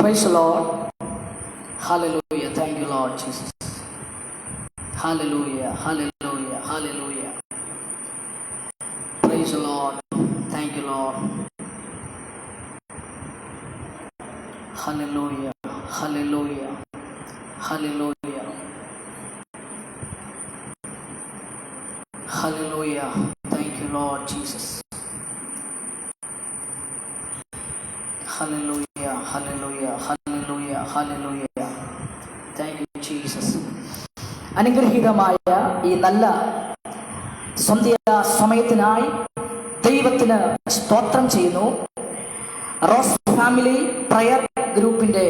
Praise the Lord. Hallelujah. Thank you, Lord Jesus. Hallelujah. Hallelujah. Hallelujah. Praise the Lord. Thank you, Lord. Hallelujah. Hallelujah. Hallelujah. Hallelujah. Thank you, Lord Jesus. Hallelujah. Hallelujah. Hallelujah. Hallelujah. Thank you, Jesus. അനുഗ്രഹീതമായ ഈ നല്ല സന്ധ്യാ സമയത്തിനായി ദൈവത്തിന് സ്തോത്രം ചെയ്യുന്നു. Rose family prayer ഗ്രൂപ്പിന്റെ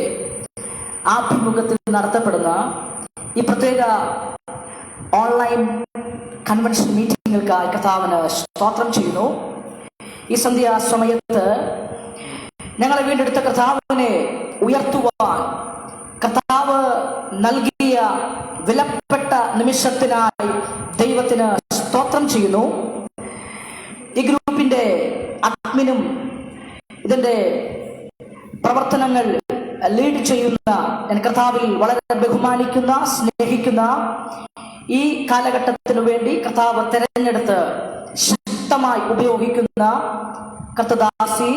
ആഭിമുഖ്യത്തിൽ നടത്തപ്പെടുന്ന ഈ പ്രത്യേക ഓൺലൈൻ കൺവെൻഷൻ മീറ്റിങ്ങുകൾക്കായി കർത്താവിന് സ്തോത്രം ചെയ്യുന്നു. ഈ സന്ധ്യാ സമയത്ത് ഞങ്ങളെ വീണ്ടെടുത്ത കർത്താവിനെ ഉയർത്തുവാൻ കർത്താവ് നൽകിയ വിലപ്പെട്ട നിമിഷത്തിനായി ദൈവത്തിന് സ്തോത്രം ചെയ്യുന്നു. ഈ ഗ്രൂപ്പിന്റെ അഡ്മിനും ഇതിന്റെ പ്രവർത്തനങ്ങൾ ലീഡ് ചെയ്യുന്ന ഞാൻ കർത്താവിൽ വളരെ ബഹുമാനിക്കുന്ന സ്നേഹിക്കുന്ന ഈ കാലഘട്ടത്തിനു വേണ്ടി കർത്താവ് തെരഞ്ഞെടുത്ത് ശക്തമായി ഉപയോഗിക്കുന്ന കർത്തദാസി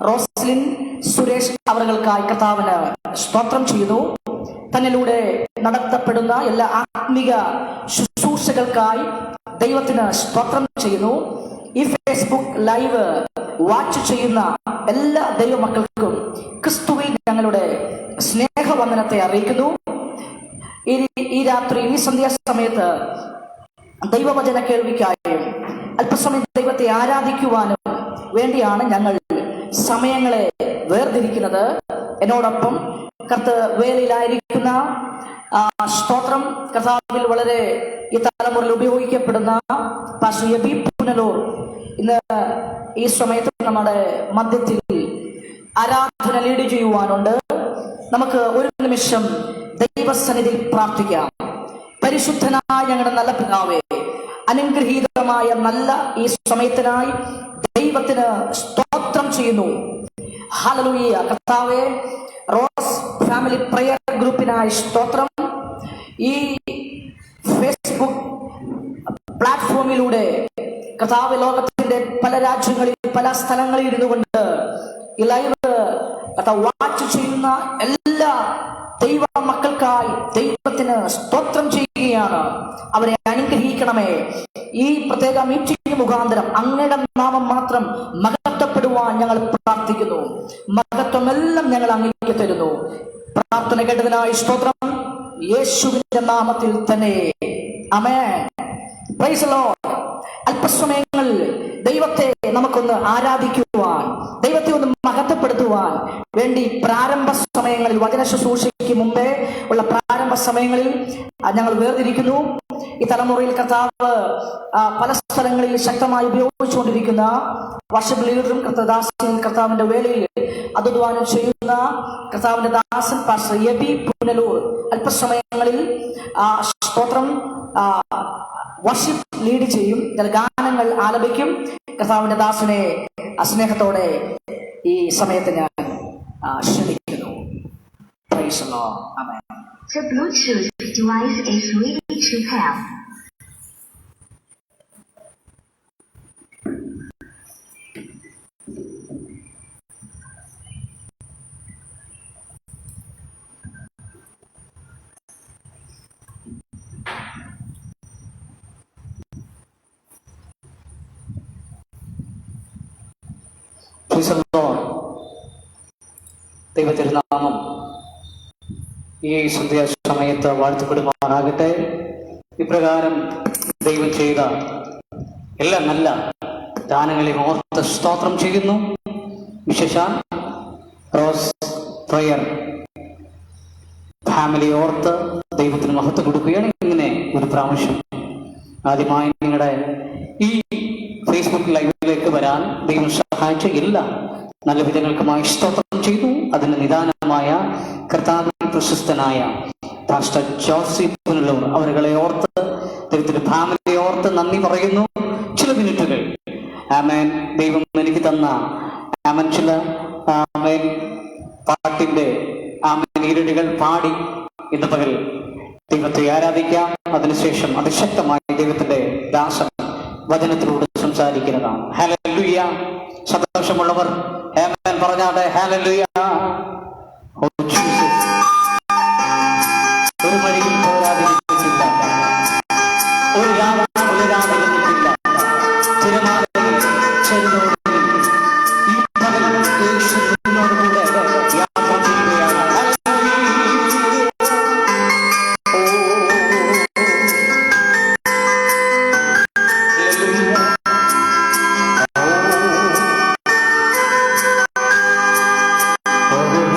റോസ്ലിൻ സുരേഷ് അവർകൾക്കായി കർത്താവിന് സ്തോത്രം ചെയ്യുന്നു. തന്നിലൂടെ നടത്തപ്പെടുന്ന എല്ലാ ആത്മീക ശുശ്രൂഷകൾക്കായി ദൈവത്തിന് സ്തോത്രം ചെയ്യുന്നു. ഈ ഫേസ്ബുക്ക് ലൈവ് വാച്ച് ചെയ്യുന്ന എല്ലാ ദൈവമക്കൾക്കും ക്രിസ്തുവിൽ ഞങ്ങളുടെ സ്നേഹവന്ദനത്തെ അറിയിക്കുന്നു. ഈ രാത്രി ഈ സന്ധ്യാസമയത്ത് ദൈവവചന കേൾവിക്കായും അല്പസമയം ദൈവത്തെ ആരാധിക്കുവാനും വേണ്ടിയാണ് ഞങ്ങൾ സമയങ്ങളെ വേർതിരിക്കുന്നത്. എന്നോടൊപ്പം വേലയിലായിരിക്കുന്ന സ്തോത്രം കർത്താവിൽ വളരെ ഈ തലമുറയിൽ ഉപയോഗിക്കപ്പെടുന്ന പാസ്റ്റർ എബി പുനലൂർ ഇന്ന് ഈ സമയത്ത് നമ്മുടെ മധ്യത്തിൽ ആരാധന ലീഡ് ചെയ്യുവാനുണ്ട്. നമുക്ക് ഒരു നിമിഷം ദൈവസന്നിധിയിൽ പ്രാർത്ഥിക്കാം. പരിശുദ്ധനായ ഞങ്ങളുടെ നല്ല പിതാവേ, അനുഗ്രഹീതമായ നല്ല ഈ സമയത്തിനായി ദൈവത്തിന് സ്തോത്രം ചെയ്യുന്നു. ഹല്ലേലൂയ. കർത്താവേ, റോസ് ഫാമിലി പ്രയർ ഗ്രൂപ്പിനായി സ്തോത്രം. ഈ ഫേസ്ബുക്ക് പ്ലാറ്റ്ഫോമിലൂടെ കർത്താവ് ലോകത്തിന്റെ പല രാജ്യങ്ങളിൽ പല സ്ഥലങ്ങളിൽ ഇരുന്നു കൊണ്ട് ഈ ലൈവ് വാച്ച് ചെയ്യുന്ന എല്ലാ ദൈവ മക്കൾക്കായി ദൈവത്തിന് സ്തോത്രം ചെയ്യുകയാണ്. അവരെ അനുഗ്രഹിക്കണമേ. ഈ പ്രത്യേക മീറ്റിംഗ് മുഖാന്തരം അങ്ങയുടെ നാമം മാത്രം മഹത്വപ്പെടുവാൻ ഞങ്ങൾ പ്രാർത്ഥിക്കുന്നു. മഹത്വമെല്ലാം ഞങ്ങൾ അങ്ങേക്ക് തരുന്നു. പ്രാർത്ഥന കേട്ടതിനായി സ്തോത്രം, യേശുവിന്റെ നാമത്തിൽ തന്നെ. ആമേൻ. Praise the lord. അല്പസമയങ്ങളിൽ ദൈവത്തെ നമുക്കൊന്ന് ആരാധിക്കുവാൻ, ദൈവത്തെ ഒന്ന് മഹത്വപ്പെടുത്തുവാൻ വേണ്ടി പ്രാരംഭ സമയങ്ങളിൽ, വചന ശുശ്രൂഷയ്ക്ക് മുമ്പേ ഉള്ള പ്രാരംഭ സമയങ്ങളിൽ ഞങ്ങൾ വേർതിരിക്കുന്നു. ഈ തലമുറയിൽ കർത്താവ് പല സ്ഥലങ്ങളിൽ ശക്തമായി ഉപയോഗിച്ചുകൊണ്ടിരിക്കുന്ന വർഷിപ്പ് ലീഡറും കർത്തദാസനും കർത്താവിന്റെ വേലയിൽ അധ്വാനം ചെയ്യുന്ന കർത്താവിന്റെ ദാസൻ പാസ്റ്റർ എബി പുനലൂർ അല്പസമയങ്ങളിൽ സ്തോത്രം വർഷിപ്പ് ലീഡ് ചെയ്യും. ഗാനങ്ങൾ ആലപിക്കും. കർത്താവിന്റെ ദാസനെ സ്നേഹത്തോടെ ഈ സമയത്ത് ഞാൻ ക്ഷണിക്കുന്നു. Praise the Lord. Amen. The Bluetooth device is ready to pair. Praise the Lord. ദൈവത്തിരുനാമം ഈ സന്ധ്യാ സമയത്ത് വാഴ്ത്തപ്പെടുമാറാകട്ടെ. ഇപ്രകാരം ദൈവം ചെയ്ത എല്ലാ നല്ല ദാനങ്ങളെയും ഓർത്ത് സ്തോത്രം ചെയ്യുന്നു. വിശേഷാൽ റോസ് പ്രയർ ഫാമിലി ഓർത്ത് ദൈവത്തിന് മഹത്വം കൊടുക്കുകയാണ്. ഇങ്ങനെ ഒരു പ്രാവശ്യം ആദ്യമായി നിങ്ങളുടെ ഈ ഫേസ്ബുക്ക് ലൈവിലേക്ക് വരാൻ ദൈവം സഹായിച്ച എല്ലാ നല്ല വിധങ്ങൾക്കുമായി സ്തോത്രം ചെയ്തു. അതിന് നിദാനമായ കർത്താവിൽ പ്രശസ്തനായ പാസ്റ്റർ ജോസി പുനലൂർ അവരെ ഓർത്ത് ദൈവത്തിന്റെ ഫാമിലിയെ ഓർത്ത് നന്ദി പറയുന്നു. ചില മിനിറ്റുകൾ ആമേൻ ദൈവം എനിക്ക് തന്ന ആമൻ ചില ആമേൻ പാട്ടിന്റെ ആ നീരടികൾ പാടി ഇന്ന് പകൽ ദൈവത്തെ ആരാധിക്കാം. അതിനുശേഷം അതിശക്തമായി ദൈവത്തിന്റെ ദാസൻ വചനത്തിലൂടെ സംസാരിക്കുന്നതാണ്. ഹല്ലേലൂയ. സന്തോഷമുള്ളവർ ആമേൻ പറഞ്ഞാട്ടെ. ഹല്ലേലൂയ. Oh Jesus. ഒരു മഴയിൽ പോരാതിരിക്കില്ല, ഒരു രാവിലെ തിരമാലയിൽ ചെറുതോട് ഈ പകൽ യേശുവിനോടുകൂടെ യാത്ര ചെയ്യുകയാണ്. Oh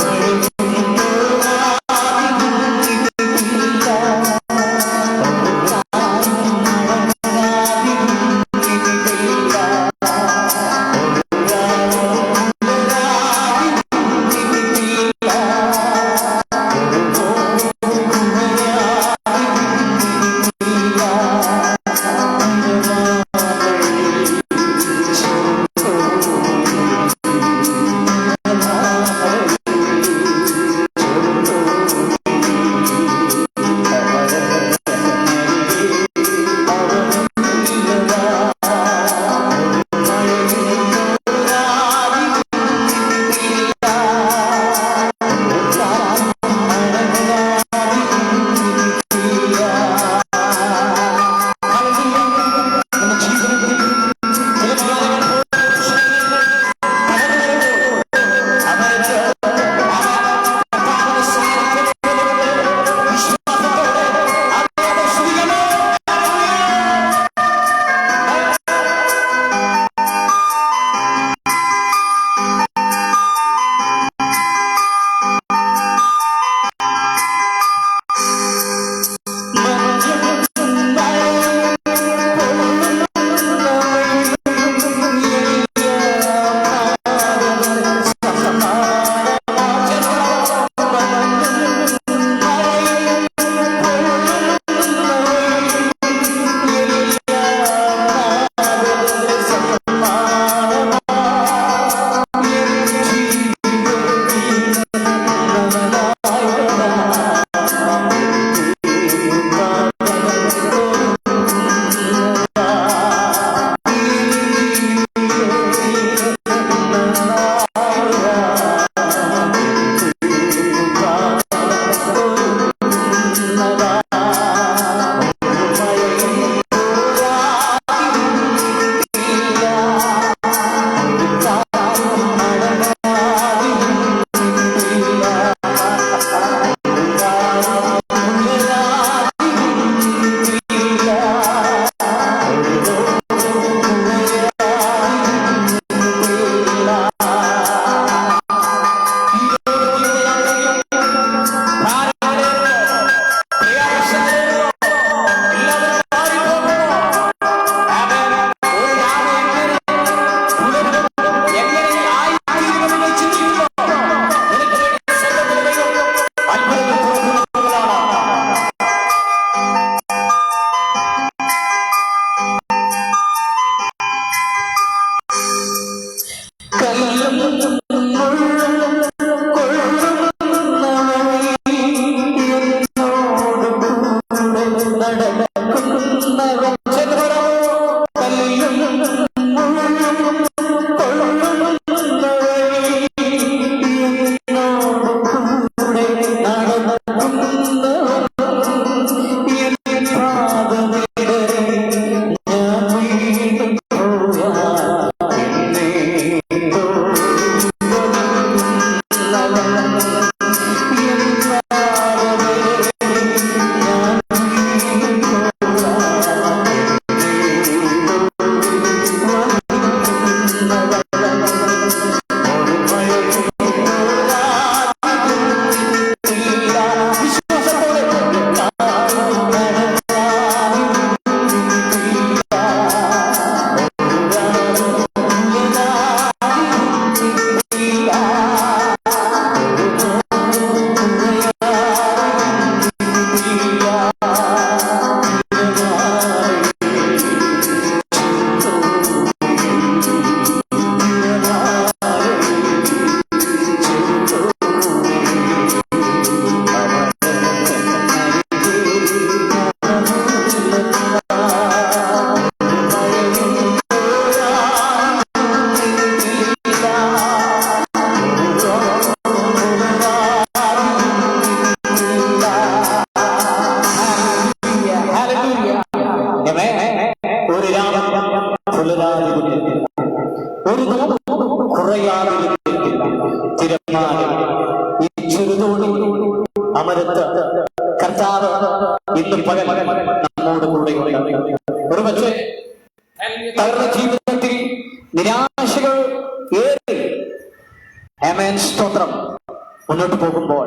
പുലരാതിരിക്കത്തില്ല, ഒരു നോമ്പും കുറയാതിരിക്കത്തില്ല. തിരമാല ഈ ചുരുതോടി അമരത്ത് കർത്താവ് ഇന്ന് പകൽ നമ്മോട് കൂടെയുണ്ട്. ഒരു പക്ഷേ തകർന്ന ജീവിതത്തിൽ നിരാശകൾ ഏറി ആമേൻ സ്തോത്രം മുന്നോട്ട് പോകുമ്പോൾ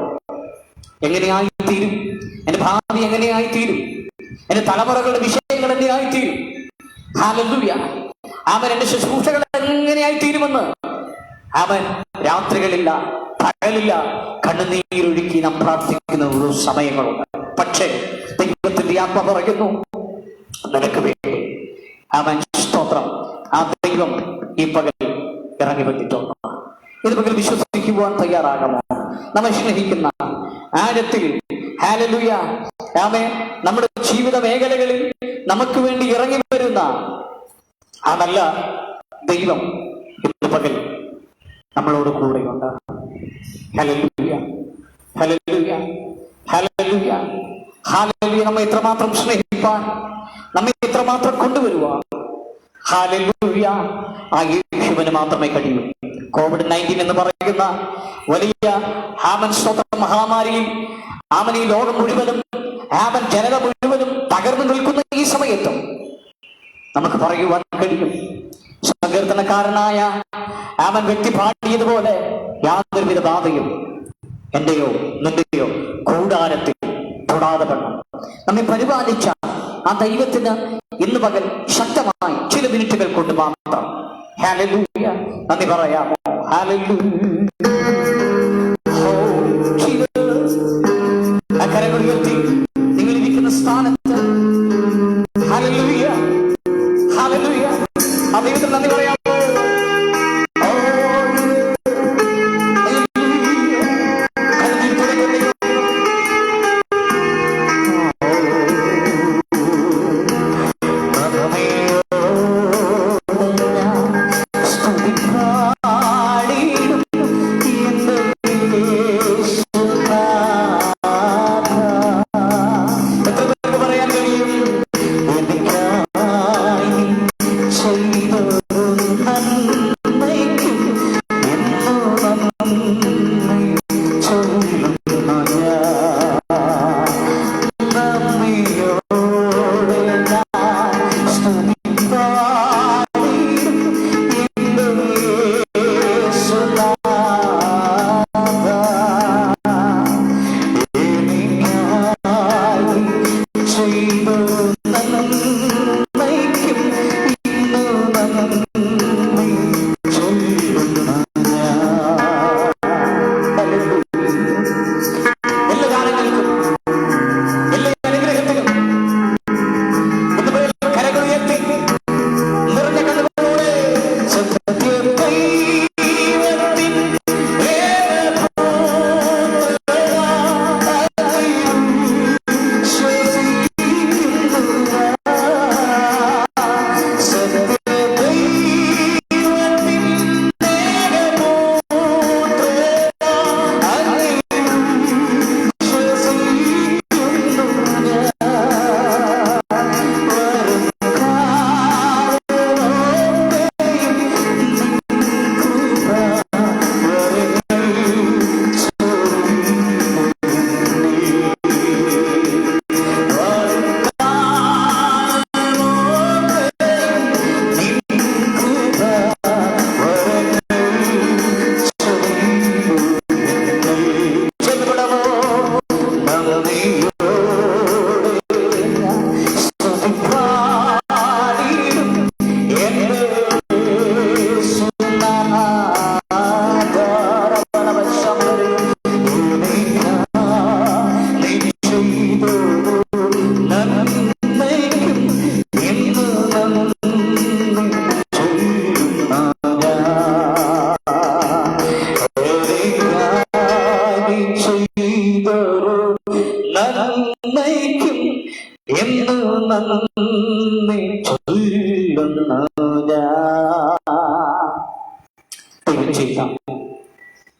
എങ്ങനെയായിത്തീരും എന്റെ ഭാവി, എങ്ങനെയായിത്തീരും എന്റെ തലമുറകളുടെ വിഷയങ്ങൾ എങ്ങനെയായിത്തീരും, ഹല്ലേലൂയ, അവൻ എന്റെ ശുശ്രൂഷകൾ എങ്ങനെയായിത്തീരുമെന്ന് അവൻ രാത്രികളില്ല പകലില്ല കണ്ണുനീരൊഴുക്കി നാം പ്രാർത്ഥിക്കുന്ന ഒരു സമയങ്ങളുണ്ട്. പക്ഷേ ദൈവത്തിന്റെ ആത്മ പറയുന്നു നിനക്ക് വേണ്ടി അവൻ സ്തോത്രം ആ ദൈവം ഈ പകൽ ഇറങ്ങി വന്നിട്ടുണ്ട്. ഇത് പകൽ വിശ്വസിക്കുവാൻ തയ്യാറാകമോ? നമ്മെ സ്നേഹിക്കുന്ന ആഴത്തിൽ ഹല്ലേലൂയ ആമേൻ നമ്മുടെ ജീവിത മേഖലകളിൽ നമുക്ക് വേണ്ടി ഇറങ്ങി വരുന്ന ആ നല്ല ദൈവം ഇന്ന് പകൽ നമ്മളോട് കൂടെയുണ്ട്. Hallelujah, hallelujah, hallelujah, hallelujah. നമ്മെ ഇത്രമാത്രം സ്നേഹിപ്പാൻ, നമ്മെ ഇത്രമാത്രം കൊണ്ടുവരുവാൻ ഹല്ലേലൂയ ആ യേശുവിന് മാത്രമേ കഴിയൂ. COVID-19 എന്ന് പറയുന്ന വലിയ ആമൻ സ്തോത്രം മഹാമാരിയിൽ ആമൻ ഈ ലോകം മുഴുവനും ആമൻ ജനത മുഴുവനും തകർന്നു നിൽക്കുന്ന ഈ സമയത്തും നമുക്ക് പറയുവാൻ കഴിയും, സങ്കീർത്തനക്കാരനായ ആമൻ വ്യക്തി പാടിയതുപോലെ, യാതൊരുവിധ ബാധയും എന്റെയോ നിന്റെയോ കൂടാരത്തിൽ തൊടാതെ വണ്ണം നമ്മെ പരിപാലിച്ച ആ ദൈവത്തിന് ഇന്ന് പകൽ ശക്തമായി ചില മിനിറ്റുകൾ കൊണ്ട് മാത്രം ഹല്ലേലൂയ നന്ദി പറയാമോ? ഹല്ലേലൂയ. കരങ്ങൾ ഉയർത്തി നിങ്ങൾ ഇരിക്കുന്ന സ്ഥാനത്ത് ഹല്ലേലൂയ, ഹല്ലേലൂയ ആ ദൈവത്തിന് നന്ദി പറയാമോ?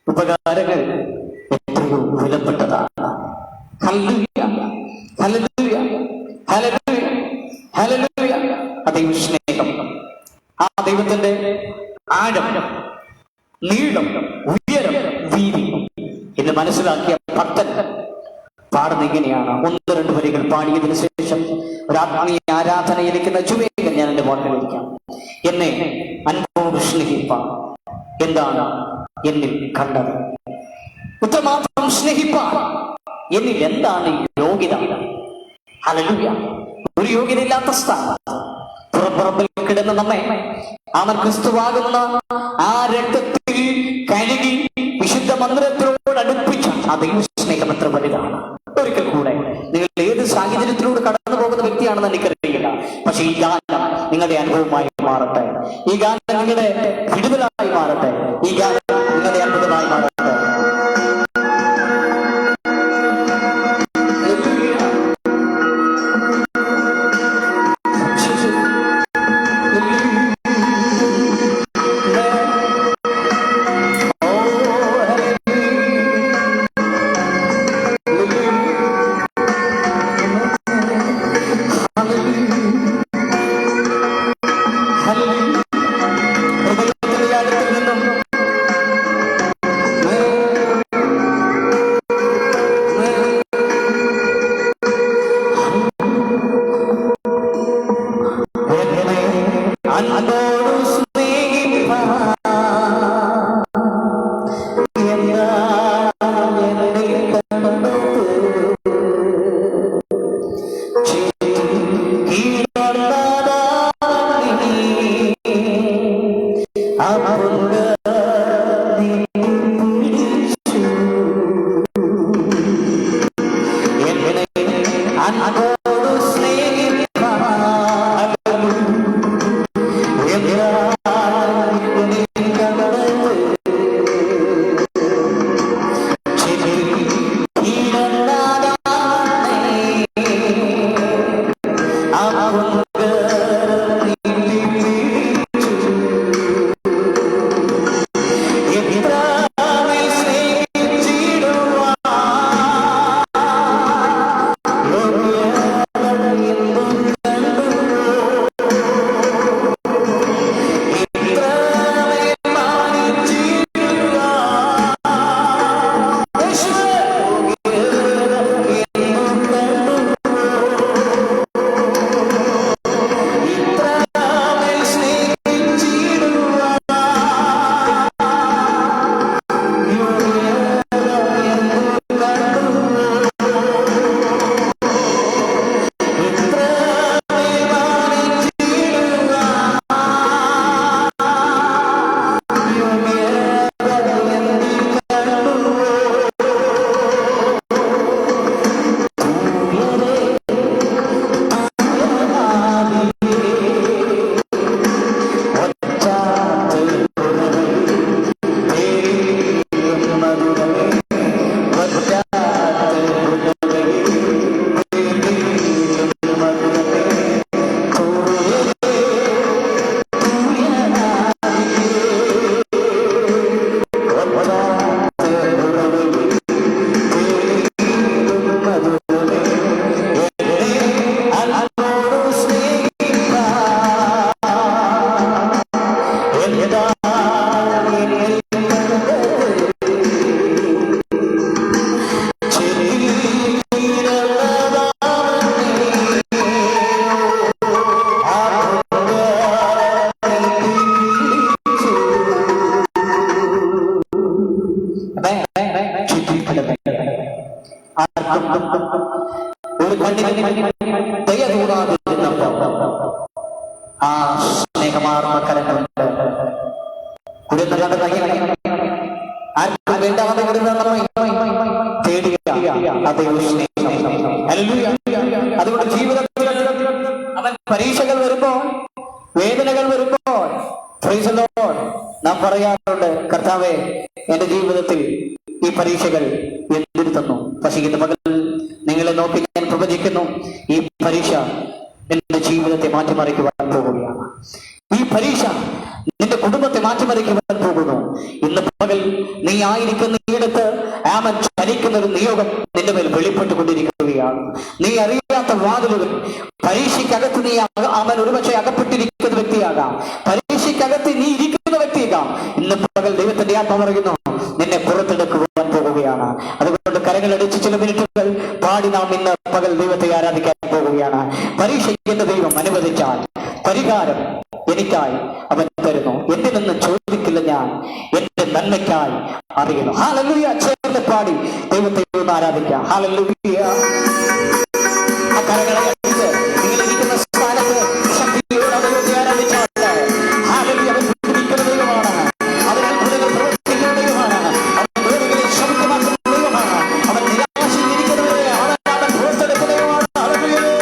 ഉപകാരങ്ങൾ എത്രയോ വിലപ്പെട്ടതാണ്. Hallelujah, hallelujah, hallelujah, hallelujah. അതേ സ്നേഹം ആ ദൈവത്തിന്റെ ആഴം, നീളം, ഉയരം, വീതി എന്ന് മനസ്സിലാക്കിയ ഭക്തൻ പാടുന്ന ഇങ്ങനെയാണ്. 1-2 വരികൾ പാടിയതിനു ശേഷം ഒരു ആത്മീയ ആരാധനയിലേക്ക് നജുവേഗം ഞാൻ എന്റെ വാക്കിലിരിക്കാം. എന്നെ അൻപോട് സ്നേഹിപ്പാൻ എന്താണ് എന്നിൽ കണ്ടത്? ഉത്തരമാത്രം സ്നേഹിപ്പാൻ എന്നിൽ എന്താണ് യോഗ്യത? ഹല്ലേലൂയ. ഒരു യോഗ്യതയില്ലാത്ത സ്ഥാനം പുറപ്പുറപ്പിൽ കിടന്ന് നമ്മെ അവൻ ക്രിസ്തുവാകുന്ന ആ രക്തത്തിൽ കഴുകി വിശുദ്ധ മന്ദിരത്തോട് അടുപ്പിച്ച ആ ദൈവ സ്നേഹം എത്ര വലുതാണ്. ഒരിക്കൽ കൂടെ, നിങ്ങൾ ഏത് സാഹചര്യത്തിലൂടെ കടന്നു പോകുന്ന വ്യക്തിയാണെന്ന് എനിക്കറിയില്ല, പക്ഷെ ഈ ഗാനം നിങ്ങളുടെ അനുഭവമായി മാറട്ടെ, ഈ ഗാനം നിങ്ങളുടെ വിടുതലായി മാറട്ടെ, ഈ ഗാനം നിങ്ങളുടെ അത്ഭുതമായി മാറട്ടെ. ഒരു ദയ കൂടാതെ ആ സ്നേഹമാർന്ന കരങ്ങളുണ്ട് ആർക്കും വേണ്ടാതെ തേടിയ അതേ സ്നേഹം. അതുകൊണ്ട് ജീവിതത്തിൽ അവൻ പരീക്ഷകൾ വരുമ്പോൾ, വേദനകൾ വരുമ്പോൾ നാം പറയാറുണ്ട്, കർത്താവേ എന്റെ ജീവിതത്തിൽ ഈ പരീക്ഷകൾ എന്തിനു തന്നു? പക്ഷേ ഇന്ന് പകൽ നിങ്ങളെ നോക്കി ഞാൻ പ്രവചിക്കുന്നു, ഈ പരീക്ഷ നിന്റെ ജീവിതത്തെ മാറ്റിമറിക്കുവാൻ പോകുകയാണ്. ഈ പരീക്ഷ നിന്റെ കുടുംബത്തെ മാറ്റിമറിക്കുവാൻ പോകുന്നു. ഇന്ന് പകൽ നീ ആയിരിക്കുന്ന ഇടത്ത് ആമൻ ചലിക്കുന്ന ഒരു നിയോഗം നിന്റെ മേൽ വെളിപ്പെട്ടുകൊണ്ടിരിക്കുകയാണ്. നീ അറിയാത്ത വാതിലുകൾ, പരീക്ഷയ്ക്കകത്ത് നീ അവൻ ഒരുപക്ഷെ അകപ്പെട്ടിരിക്കുന്ന വ്യക്തിയാകാം. വ്യക്തി, നീ ഇരിക്കുന്ന വ്യക്തിയാകാം. ഇന്ന് പകൽ ദൈവത്തിന്റെ ആത്മാവ് പറയുന്നു, നിന്നെ പുറത്തെടുക്കുവാൻ പോകുകയാണ്. അതുകൊണ്ട് കരങ്ങളടിച്ച് ചില മിനിറ്റുകൾ പാടി നാം ഇന്ന് പകൽ ദൈവത്തെ ആരാധിക്കാൻ പോകുകയാണ്. പരീക്ഷ എന്റെ ദൈവം അനുവദിച്ചാൽ പരിഹാരം എനിക്കായി അവൻ തരുന്നു. എന്തിനെന്ന് ചോദിക്കില്ല ഞാൻ, എന്റെ നന്മയ്ക്കായി അറിയുന്നു. ഹല്ലേലൂയ. ചേർന്ന് പാടി ദൈവത്തെ ഒന്ന് ആരാധിക്കാം. ഹല്ലേലൂയ. ആ കരങ്ങളെ അടിച്ച് നിങ്ങളിരിക്കുന്ന സ്ഥാനത്ത് ശക്തിയോടെ ദൈവത്തെ ആരാധിച്ചാട്ടെ. ഹല്ലേലൂയ. അവൻ വിടുവിക്കുന്ന ദൈവമാണ്. അവൻ അത്ഭുതങ്ങൾ പ്രവർത്തിക്കുന്ന ദൈവമാണ്. അവൻ രോഗികളെ ശമിതമാക്കുന്ന ദൈവമാണ്. അവൻ നിരാശയിരിക്കുന്നവരെ അവൻ പുറത്തെടുക്കുന്ന ദൈവമാണ്. ഹല്ലേലൂയ.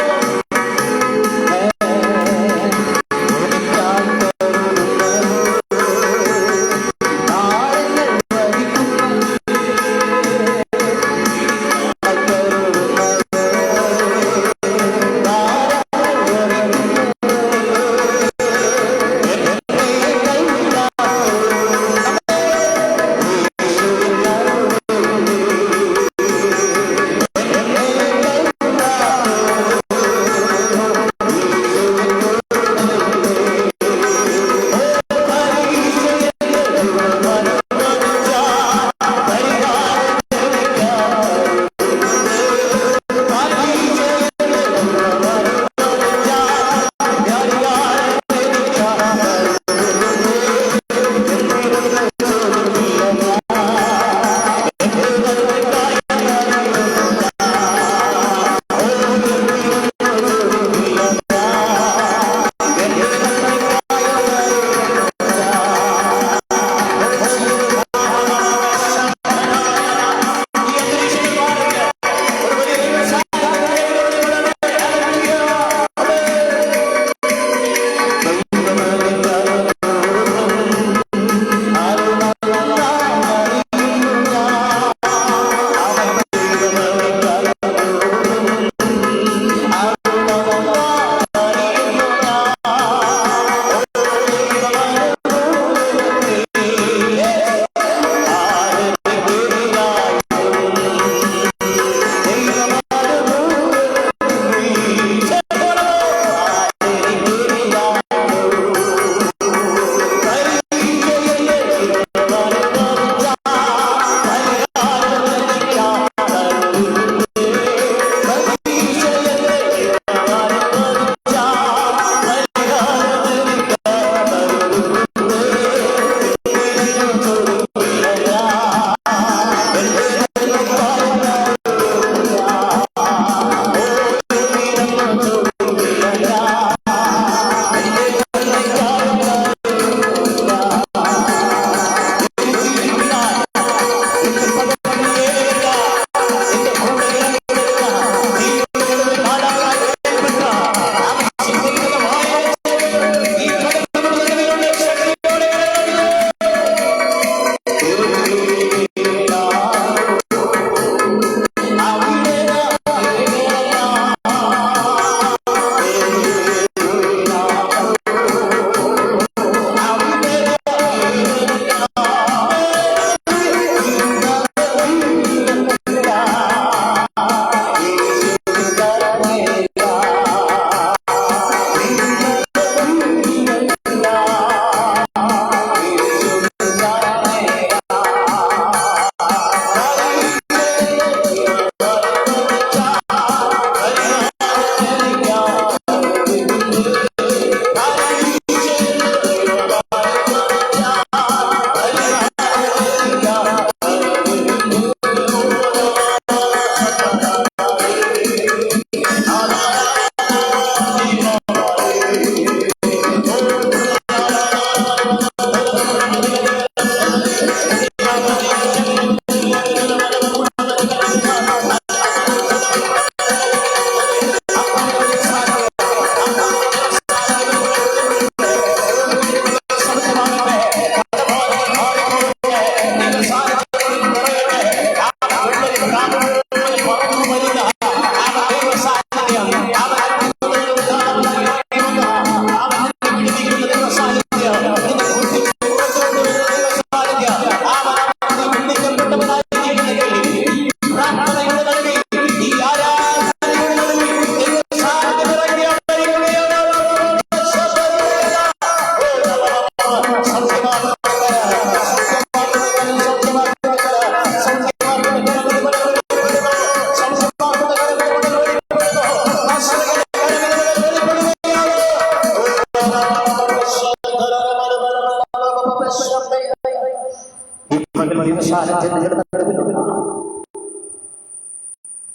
ദൈവസാന്നിധ്യം നിങ്ങളുടെ നടുവിലുണ്ട്.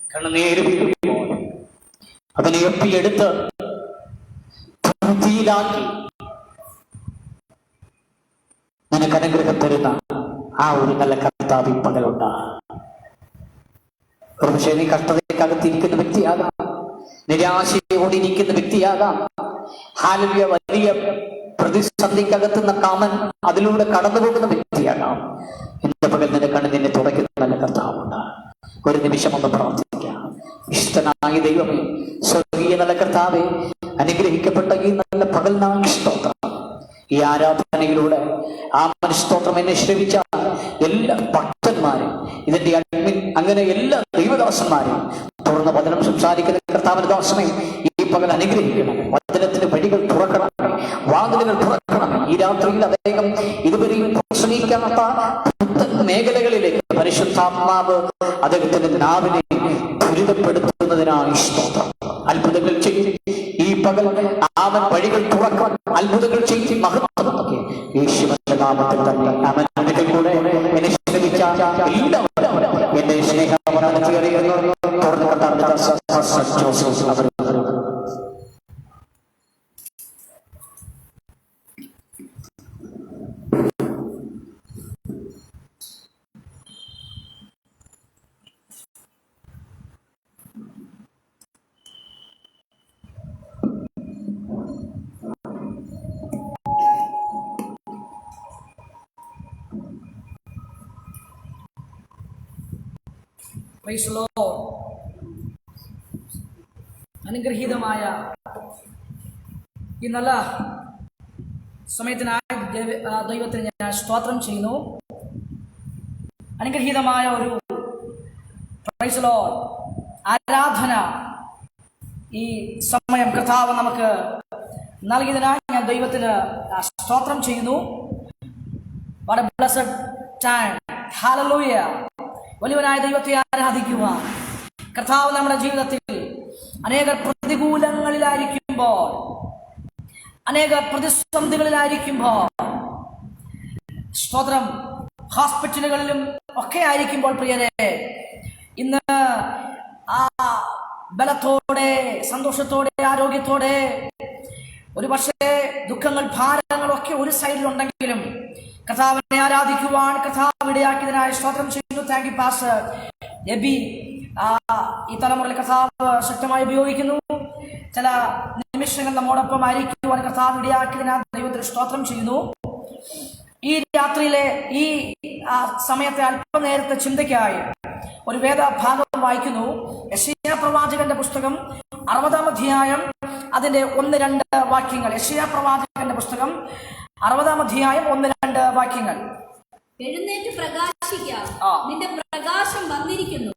കണ്ണുനീര് വീഴുമ്പോൾ അതിനെ ഒപ്പിയെടുത്ത് ഭൂമിയിലാക്കി നിനക്ക് അനുഗ്രഹം തരുന്ന ആ ഒരു നല്ല കർത്താവ് പകലുണ്ട്. ഒരു പക്ഷേ നീ കഷ്ടതയ്ക്കകത്തിരിക്കുന്ന വ്യക്തിയാകാം, നിരാശയോടിരിക്കുന്ന വ്യക്തിയാകാം, ഹാലലിയ വലിയ പ്രതിസന്ധിക്കകത്തുന്ന കാമൻ അതിലൂടെ കടന്നു പോകുന്ന വ്യക്തിയാകാം. ഇന്ന് പകൽ നിന്റെ കണ്ണ് നിന്നെ തുടയ്ക്കുന്ന നല്ല കർത്താവുണ്ട്. ഒരു നിമിഷം ഒന്ന് പ്രാർത്ഥിക്കാം. ഇഷ്ടനായ ദൈവമേ, സ്വർഗീയ നല്ല കർത്താവേ, അനുഗ്രഹിക്കപ്പെട്ട ഈ നല്ല പകൽനാൾ സ്തോത്രം. ഈ ആരാധനയിലൂടെ ആ സ്തോത്രം എന്നെ ശ്രവിച്ച എല്ലാ ഭക്തന്മാരും, ഇതിന്റെ അഡ്മിൻ, അങ്ങനെ എല്ലാ ദൈവദാസന്മാരും തുറന്ന വചനം സംസാരിക്കുന്ന കർത്താവിന്റെ ദാസനെ ഈ പകൽ അനുഗ്രഹിക്കണം. വചനത്തിന്റെ വഴികൾ തുറക്കണമേ, വാതിലുകൾ തുറക്കണമേ. ഈ രാത്രിയിൽ അദ്ദേഹം ഇതുവരെയും പ്രസംഗിക്കാത്ത മേഖലകളിലേക്ക് പരിശുദ്ധാത്മാവ് അദ്ദേഹത്തിന്റെ നാവിനെ ദുരിതപ്പെടുത്തുന്നതിനാണ് സ്തോത്രം. അത്ഭുതങ്ങൾ ചെയ്യും ഈ പകൽ, അവൻ വഴികൾ തുറക്കാൻ അത്ഭുതങ്ങൾ ചെയ്യും. മഹത്വമൊക്കെ യേശുവിന്റെ നാമത്തിൽ തന്നെ അവൻ കൂടെ എന്നെ ശ്രമിച്ച എല്ലാവരും എന്റെ സ്നേഹം അനുഗ്രഹീതമായ ഈ നല്ല സമയത്തിനായി ദൈവത്തിന് ഞാൻ സ്തോത്രം ചെയ്യുന്നു. അനുഗ്രഹീതമായ ഒരു പ്രൈസ് ലോർഡ് ആരാധന ഈ സമയം കർത്താവ് നമുക്ക് നൽകിയതിനായി ഞാൻ ദൈവത്തിന് സ്തോത്രം ചെയ്യുന്നു. What a blessed time. Hallelujah. വലിയവനായ ദൈവത്തെ ആരാധിക്കുക. കർത്താവ് നമ്മുടെ ജീവിതത്തിൽ അനേക പ്രതികൂലങ്ങളിലായിരിക്കുമ്പോൾ, അനേക പ്രതിസന്ധികളിലായിരിക്കുമ്പോൾ, സ്തോത്രം, ഹോസ്പിറ്റലുകളിലും ഒക്കെ ആയിരിക്കുമ്പോൾ, പ്രിയരെ, ഇന്ന് ആ ബലത്തോടെ, സന്തോഷത്തോടെ, ആരോഗ്യത്തോടെ, ഒരു പക്ഷേ ദുഃഖങ്ങൾ, ഭാരങ്ങളൊക്കെ ഒരു സൈഡിലുണ്ടെങ്കിലും കർത്താവിനെ ആരാധിക്കുവാൻ കർത്താവ് ഇടയാക്കിയതിനായി സ്തോത്രം ചെയ്യുന്നു. Thank you pastor Aby. ഈ തലമുറയിൽ കർത്താവ് ശക്തമായി ഉപയോഗിക്കുന്നു. ചില നിമിഷങ്ങൾ നമ്മോടൊപ്പം ആയിരിക്കുവാൻ കർത്താവ് ഇടയാക്കിയതിനാൽ ദൈവത്തിന് സ്തോത്രം ചെയ്യുന്നു. ഈ രാത്രിയിലെ ഈ സമയത്തെ അല്പനേരത്തെ ചിന്തയ്ക്കായി ഒരു വേദഭാഗം വായിക്കുന്നു. യെശയ്യാ പ്രവാചകന്റെ പുസ്തകം 60-ാം അധ്യായം അതിന്റെ 1-2 വാക്യങ്ങൾ. യെശയ്യാ പ്രവാചകന്റെ പുസ്തകം 60-ാം അധ്യായം 1-2 വാക്യങ്ങൾ. എഴുന്നേറ്റ് പ്രകാശിക്ക, നിന്റെ പ്രകാശം വന്നിരിക്കുന്നു,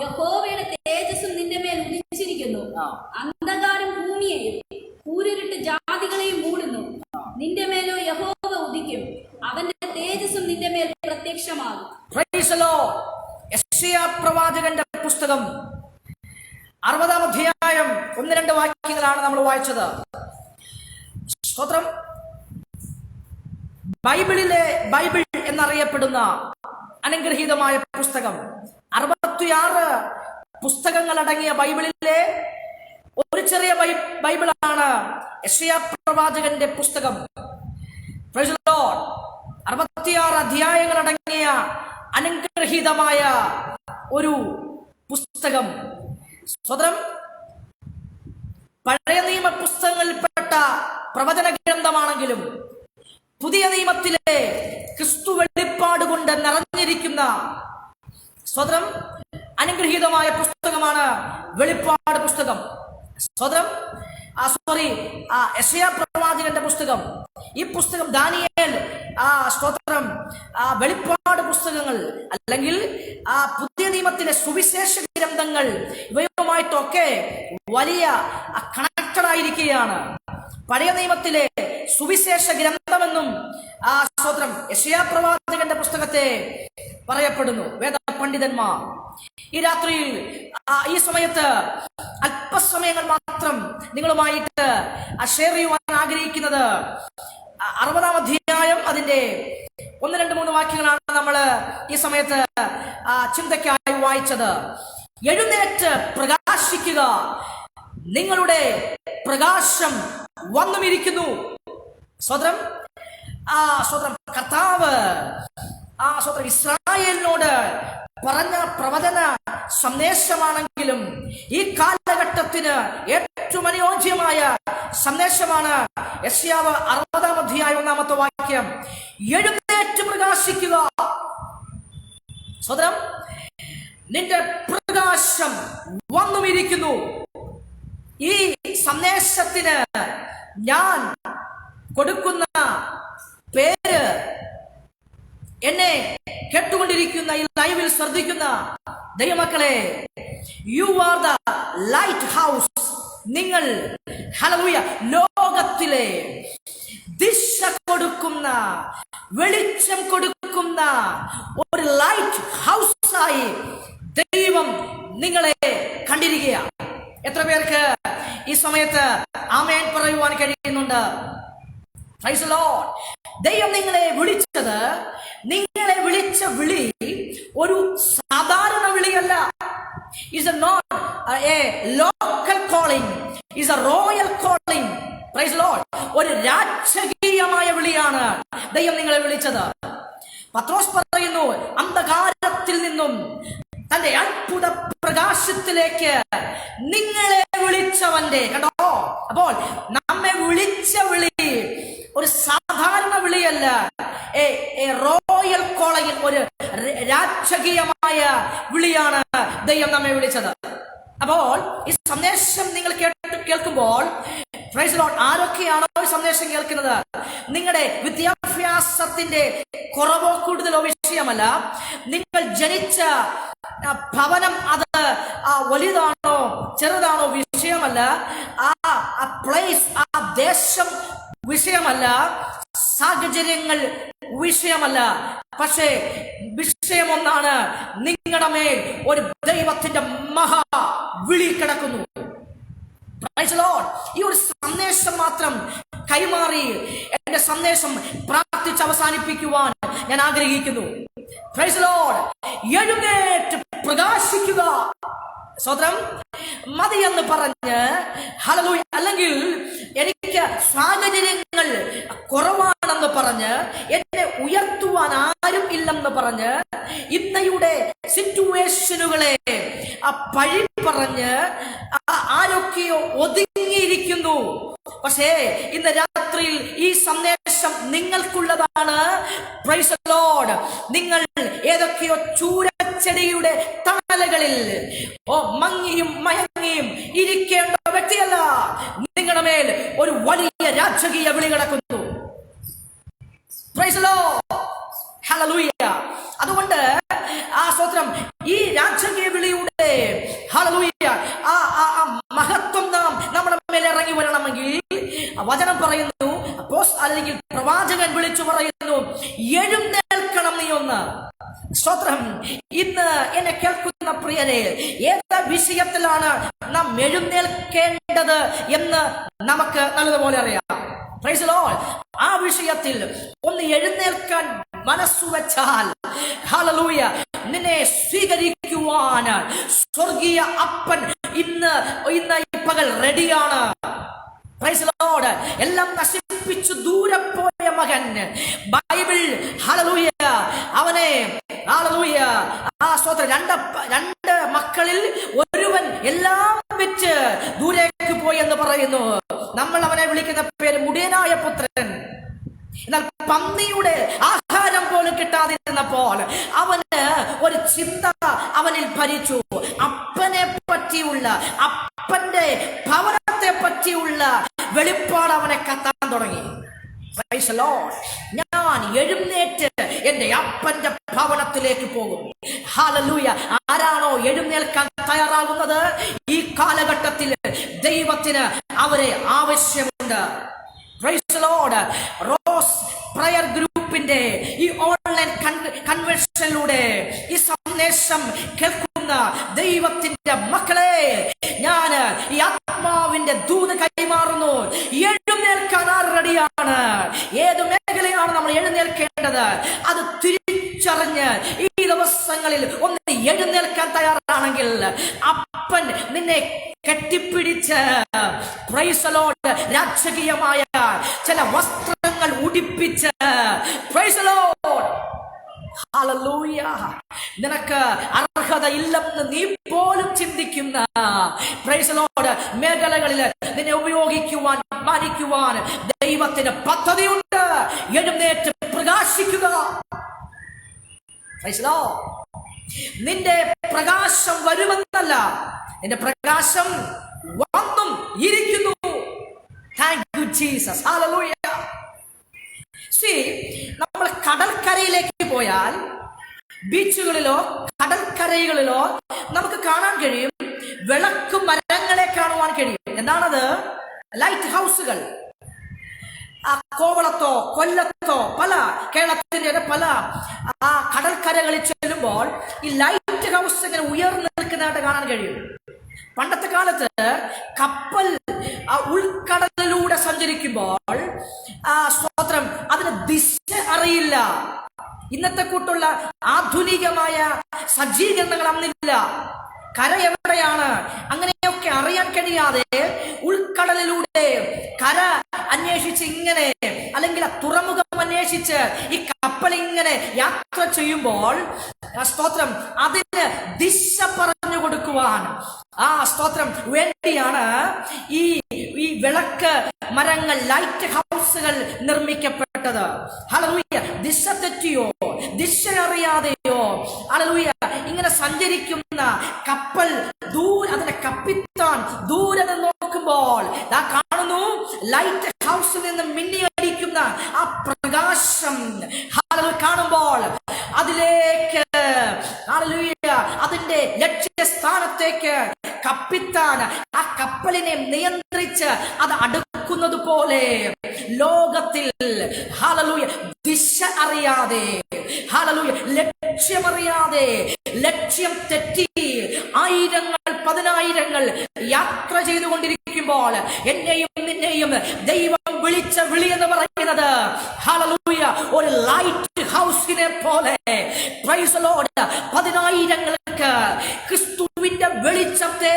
യഹോവയുടെ തേജസ്സും നിന്റെ മേൽ ഉദിച്ചിരിക്കുന്നു. അന്ധകാരം ഭൂമിയെയും കൂരിരുട്ട് ജാതികളെയും മൂടുന്നു. നിന്റെ മേലോ യഹോവ ഉദിക്കും, അവന്റെ തേജസ്സും നിന്റെ മേൽ പ്രത്യക്ഷമാകും. Praise the lord. യെശയ്യാ പ്രവാചകന്റെ പുസ്തകം 60-ാം അധ്യായം 1-2 വാക്യങ്ങളാണ് നമ്മൾ വായിച്ചത്. സ്തോത്രം. ബൈബിൾ എന്നറിയപ്പെടുന്ന അനുഗ്രഹീതമായ പുസ്തകം, 66 പുസ്തകങ്ങൾ അടങ്ങിയ ബൈബിളിലെ ഒരു ചെറിയ ബൈബിളാണ് യെശയ്യാ പ്രവാചകന്റെ പുസ്തകം. Price the Lord. 66 അധ്യായങ്ങൾ അടങ്ങിയ അനുഗ്രഹീതമായ ഒരു പുസ്തകം. സ്വതന്ത്രം. പഴയ നിയമ പുസ്തകങ്ങളിൽപ്പെട്ട പ്രവചന ഗ്രന്ഥമാണെങ്കിലും പുതിയ നിയമത്തിലെ ക്രിസ്തു വെളിപ്പാട് കൊണ്ട് നിറഞ്ഞിരിക്കുന്ന സ്വതന്ത്രം അനുഗ്രഹീതമായ പുസ്തകമാണ് വെളിപ്പാട് പുസ്തകം. സ്വതന്ത്രം യെശയ്യാ പ്രവാചകന്റെ പുസ്തകം. ഈ പുസ്തകം ദാനിയേൽ, സ്തോത്രം, വെളിപ്പാട് പുസ്തകങ്ങൾ അല്ലെങ്കിൽ പുതിയ നിയമത്തിലെ സുവിശേഷ ഗ്രന്ഥങ്ങൾ ഇവയുമായിട്ടൊക്കെ വലിയ കണക്റ്റഡ് ആയിരിക്കുകയാണ്. പഴയ നിയമത്തിലെ സുവിശേഷ ഗ്രന്ഥമെന്നും സ്തോത്രം യെശയ്യാ പ്രവാചകന്റെ പുസ്തകത്തെ പറയപ്പെടുന്നു വേദ പണ്ഡിതന്മാർ. ഈ രാത്രിയിൽ ഈ സമയത്ത് അല്പസമയങ്ങൾ മാത്രം നിങ്ങളുമായിട്ട് ഷെയർ ചെയ്യുവാൻ ആഗ്രഹിക്കുന്നത് 60-ാം അധ്യായം അതിന്റെ 1, 2, 3 വാക്യങ്ങളാണ് നമ്മൾ ഈ സമയത്ത് ചിന്തയ്ക്കായി വായിച്ചത്. എഴുന്നേറ്റ് പ്രകാശിക്കുക, നിങ്ങളുടെ പ്രകാശം വന്നുമിരിക്കുന്നു. സ്വതന്ത്രം സ്വതന്ത്രം കർത്താവ് സ്വതന്ത്രം ഇസ്രായേലിനോട് പറഞ്ഞ പ്രവചന സന്ദേശമാണെങ്കിലും ഈ കാലഘട്ടത്തിന് ഏറ്റവും അനുയോജ്യമായ സന്ദേശമാണ്. യെശയ്യാവ് 60-ാം അധ്യായം 1-ാമത്തെ വാക്യം, എഴുന്നേറ്റ് പ്രകാശിക്കുക. സ്വതന്ത്രം നിന്റെ പ്രകാശം വന്നുമിരിക്കുന്നു. ഈ സന്ദേശത്തിന് ഞാൻ കൊടുക്കുന്ന പേര്, എന്നെ കേട്ടുകൊണ്ടിരിക്കുന്ന ഈ ലൈവിൽ ശ്രദ്ധിക്കുന്ന ദൈവമക്കളെ, U are the light house. നിങ്ങൾ ഹല്ലേലൂയ ലോകത്തിലെ ദിശ കൊടുക്കുന്ന, വെളിച്ചം കൊടുക്കുന്ന ഒരു ലൈറ്റ് ഹൗസായി ദൈവം നിങ്ങളെ കണ്ടിരിക്കുകയാണ്. എത്ര പേർക്ക് ഈ സമയത്ത് ആമേൻ പറയുവാൻ കഴിയുന്നുണ്ട്? Praise the lord. ദൈവം നിങ്ങളെ വിളിച്ചത്, നിങ്ങളെ വിളിച്ച വിളി ഒരു സാധാരണ വിളിയല്ല. Is not a local calling, is a royal calling. Praise the lord. ഒരു രാജകീയമായ വിളിയാണ് ദൈവം നിങ്ങളെ വിളിച്ചത്. പത്രോസ് പറയുന്നു, അന്ധകാരത്തിൽ നിന്നും തന്റെ അത്ഭുത പ്രകാശത്തിലേക്ക് നിങ്ങളെ വിളിച്ചവന്റെ. കണ്ടോ? അപ്പോൾ നമ്മെ വിളിച്ച വിളി ഒരു സാധാരണ വിളിയല്ല, റോയൽ കോളിംഗ്, ഒരു രാജകീയമായ വിളിയാണ് ദൈവം നമ്മെ വിളിച്ചത്. അപ്പോൾ ഈ സന്ദേശം നിങ്ങൾ കേൾക്കുമ്പോൾ പ്രൈസ് ദി ലോർഡ്, ആരൊക്കെയാണോ ഈ സന്ദേശം കേൾക്കുന്നത്, നിങ്ങളുടെ വിദ്യാഭ്യാസത്തിന്റെ കുറവോ കൂടുതലോ വിഷയമല്ല, നിങ്ങൾ ജനിച്ച ഭവനം അത് വലുതാണോ ചെറുതാണോ വിഷയമല്ല, ആ പ്ലേസ്, ആ ദേശം വിഷയമല്ല, സാഹചര്യങ്ങൾ വിഷയമല്ല. പക്ഷേ വിഷയം ഒന്നാണ്, നിങ്ങളുടെ മേൽ ഒരു ദൈവത്തിന്റെ മഹാ വിളി കിടക്കുന്നു. Price the Lord. ഈ ഒരു സന്ദേശം മാത്രം കൈമാറി എന്റെ സന്ദേശം പ്രാർത്ഥിച്ച് അവസാനിപ്പിക്കുവാൻ ഞാൻ ആഗ്രഹിക്കുന്നു. Price the Lord. എഴുന്നേറ്റ് പ്രകാശിക്കുക. സ്വതന്ത്രം മതിയെന്ന് പറഞ്ഞ് ഹല്ലേലൂയ, അല്ലെങ്കിൽ എനിക്ക് സാഹചര്യങ്ങൾ കുറവാണെന്ന് പറഞ്ഞ്, എന്നെ ഉയർത്തുവാൻ ആരും ഇല്ലെന്ന് പറഞ്ഞ്, ഇന്നയുടെ സിറ്റുവേഷനുകളെ പഴി പറഞ്ഞ് ആരൊക്കെയോ ഒതുങ്ങിയിരിക്കുന്നു. പക്ഷേ ഇന്ന് രാത്രിയിൽ ഈ സന്ദേശം നിങ്ങൾക്കുള്ളതാണ്. Price the Lord. നിങ്ങൾ ഏതൊക്കെയോ ചൂരച്ചെടിയുടെ തണലുകളിൽ മങ്ങിയും മയങ്ങിയും ഇരിക്കേണ്ട വ്യക്തിയല്ല. നിങ്ങളുടെ മേൽ ഒരു വലിയ രാജകീയ വിളി കിടക്കുന്നു. Price the Lord. ഹല്ലേലൂയ. അതുകൊണ്ട് സ്തോത്രം, ഈ രാജകീയ വിളിയുടെ ഹല്ലേലൂയ മഹത്വം നമ്മുടെ മേൽ ഇറങ്ങി വരണമെങ്കിൽ വചനം പറയുന്നു, അല്ലെങ്കിൽ പ്രവാചകൻ വിളിച്ചു പറയുന്നു, എഴുന്നേൽക്കണം നീ ഒന്ന്. സ്തോത്രം. ഇന്ന് എന്നെ കേൾക്കുന്ന പ്രിയരെ, ഏത് വിഷയത്തിലാണ് നാം എഴുന്നേൽക്കേണ്ടത് എന്ന് നമുക്ക് നല്ലതുപോലെ അറിയാം. Price the Lord. ആ വിഷയത്തിൽ ഒന്ന് എഴുന്നേൽക്കാൻ മനസ്സു വെച്ചാൽ ഹല്ലേലൂയ, നിന്നെ സ്വീകരിക്കുവാൻ സ്വർഗീയ അപ്പൻ ഇന്ന് ഈ പകൽ റെഡിയാണ്. Price the Lord. എല്ലാം നശിപ്പിച്ചു ദൂരെ പോയ മകൻ, ബൈബിൾ ഹല്ലേലൂയ, അവനെ ഹല്ലേലൂയ രണ്ട് മക്കളിൽ ഒരുവൻ എല്ലാം വെച്ച് ദൂരേക്ക് പോയി എന്ന് പറയുന്നു. നമ്മൾ അവനെ വിളിക്കുന്ന പേര് മുടിയനായ പുത്രൻ. എന്നാൽ പന്നിയുടെ ആഹാരം പോലും കിട്ടാതിരുന്നപ്പോൾ അവന് ഒരു ചിന്ത അവനിൽ ഭരിച്ചു. അപ്പനെ പറ്റിയുള്ള, അപ്പന്റെ ഭവനത്തെ പറ്റിയുള്ള വെളിപ്പാട് അവനെ കത്താൻ തുടങ്ങി. Price the Lord. ഞാൻ എഴുന്നേറ്റ് എന്റെ അപ്പന്റെ ഭവനത്തിലേക്ക് പോകും. ഹല്ലേലൂയ. ആരാണോ എഴുന്നേൽക്കാൻ തയ്യാറാകുന്നത്, ഈ കാലഘട്ടത്തിൽ ദൈവത്തിന് അവരെ ആവശ്യമുണ്ട്. Praise the lord. Rose prayer ഗ്രൂപ്പിന്റെ ഈ ഓൺലൈൻ കൺവെൻഷനിലൂടെ ഈ സന്ദേശം കേൾക്കുന്ന ദൈവത്തിന്റെ മക്കളെ, ഞാൻ ഈ ആത്മാവിന്റെ ദൂത് കൈമാറുന്നു. എഴുന്നേൽക്കാൻ റെഡിയാണ്. ഏത് മേഖലയാണ് നമ്മൾ എഴുന്നേൽക്കേണ്ടത്? അത് കെട്ടിപ്പിടിച്ച് പ്രൈസ് ദി ലോർഡ് രാജകീയമായ ചില വസ്ത്രങ്ങൾ ഉടിപ്പിച്ച് പ്രൈസ് ദി ലോർഡ് ഹല്ലേലൂയ നിനക്ക് അർഹതയില്ലെന്ന് നീ പോലും ചിന്തിക്കുന്ന പ്രൈസ് ദി ലോർഡ് മേഖലകളിൽ നിന്നെ ഉപയോഗിക്കുവാൻ മാനിക്കുവാൻ ദൈവത്തിന് പദ്ധതിയുണ്ട്. എഴുന്നേറ്റ് പ്രകാശിക്കുക. Price the Lord. നിന്റെ പ്രകാശം വരുമെന്നല്ല, നിന്റെ പ്രകാശം വന്നും ഇരിക്കുന്നു. Thank you Jesus. ഹല്ലേലൂയ. നമ്മൾ കടൽക്കരയിലേക്ക് പോയാൽ, ബീച്ചുകളിലോ കടൽക്കരകളിലോ നമുക്ക് കാണാൻ കഴിയും, വിളക്ക് മരങ്ങളെ കാണുവാൻ കഴിയും. എന്താണത്? ലൈറ്റ് ഹൗസുകൾ. കോവളത്തോ കൊല്ലത്തോ പല കേരളത്തിന്റെ പല കടൽക്കരകളിൽ ചെല്ലുമ്പോൾ ഈ ലൈറ്റ് ഹൗസ് ഇങ്ങനെ ഉയർന്നു നിൽക്കുന്നതായിട്ട് കാണാൻ കഴിയും. പണ്ടത്തെ കാലത്ത് കപ്പൽ ഉൾക്കടലിലൂടെ സഞ്ചരിക്കുമ്പോൾ സ്തോത്രം അതിന് ദിശ അറിയില്ല. ഇന്നത്തെ കൂട്ടുള്ള ആധുനികമായ സജ്ജീകരണങ്ങൾ അന്നില്ല. കര എവിടെയാണ് അങ്ങനെയൊക്കെ അറിയാൻ കഴിയാതെ ഉൾക്കടലിലൂടെ കര അന്വേഷിച്ച് ഇങ്ങനെ, അല്ലെങ്കിൽ തുറമുഖം അന്വേഷിച്ച് ഈ കപ്പൽ ഇങ്ങനെ യാത്ര ചെയ്യുമ്പോൾ സ്തോത്രം അതിന് ദിശ പറഞ്ഞു കൊടുക്കുവാൻ സ്തോത്രം വേണ്ടിയാണ് ഈ വിളക്ക് മരങ്ങൾ, ലൈറ്റ് ഹൗസുകൾ നിർമ്മിക്കപ്പെട്ടത്. ഹല്ലേലൂയ. ദിശ തെറ്റിയോ ദിശ അറിയാതെയോ ഹല്ലേലൂയ ഇങ്ങനെ സഞ്ചരിക്കുന്ന കപ്പൽ അതിന്റെ കപ്പിത്താൻ ദൂരെ നിന്ന് നോക്കുമ്പോൾ കാണുന്നു ലൈറ്റ് ഹൗസിൽ നിന്ന് മിന്നിയടിക്കുന്ന ആ പ്രകാശം കാണുമ്പോൾ അതിലേക്ക് അതിന്റെ ലക്ഷ്യസ്ഥാനത്തേക്ക് കപ്പിത്താൻ ആ കപ്പലിനെ നിയന്ത്രിച്ച് അത് അടുക്കുന്നത് പോലെ ലോകത്തിൽ ഹല്ലേലൂയ ദിശ അറിയാതെ, ഹല്ലേലൂയ ലക്ഷ്യമറിയാതെ, ലക്ഷ്യം തെറ്റി ആയിരങ്ങൾ പതിനായിരങ്ങൾ യാത്ര ചെയ്തുകൊണ്ടിരിക്കുമ്പോൾ എന്നെയും നിന്നെയും ദൈവം വിളിച്ച വിളി എന്ന് പറയുന്നത് ഹല്ലേലൂയ ഒരു ലൈറ്റ് ഹൗസിനെ പോലെ പ്രൈസ് ദി ലോർഡ് പതിനായിരങ്ങൾക്ക് ക്രിസ്തുവിന്റെ വെളിച്ചത്തെ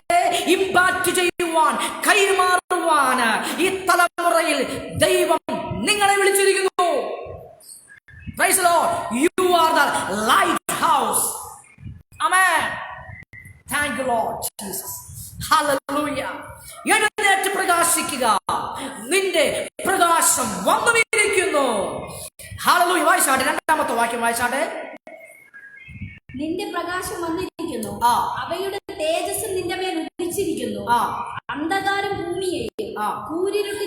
ഇമ്പാക്ട് ചെയ്യുവാൻ, കൈമാറുവാൻ ഈ തലമുറയിൽ ദൈവം നിങ്ങളെ വിളിച്ചിരിക്കുന്നു. Praise the lord. You are the lighthouse. ആമേൻ. Thank you lord Jesus. ഹല്ലേലൂയ. എഴുന്നേറ്റ് പ്രകാശിക്കുക. നിന്റെ പ്രകാശം വന്നുമിരിക്കുന്നു. ഹല്ലേലൂയ. വായിച്ചാട്ടെ, രണ്ടാമത്തെ വാക്യം വായിച്ചാട്ടെ. നിന്റെ പ്രകാശം വന്നിരിക്കുന്നു, അവയുടെ തേജസ് നിന്റെ മേൽ ഉദിച്ചിരിക്കുന്നു. അന്ധകാരം ഭൂമിയെയും കൂരിരുട്ട്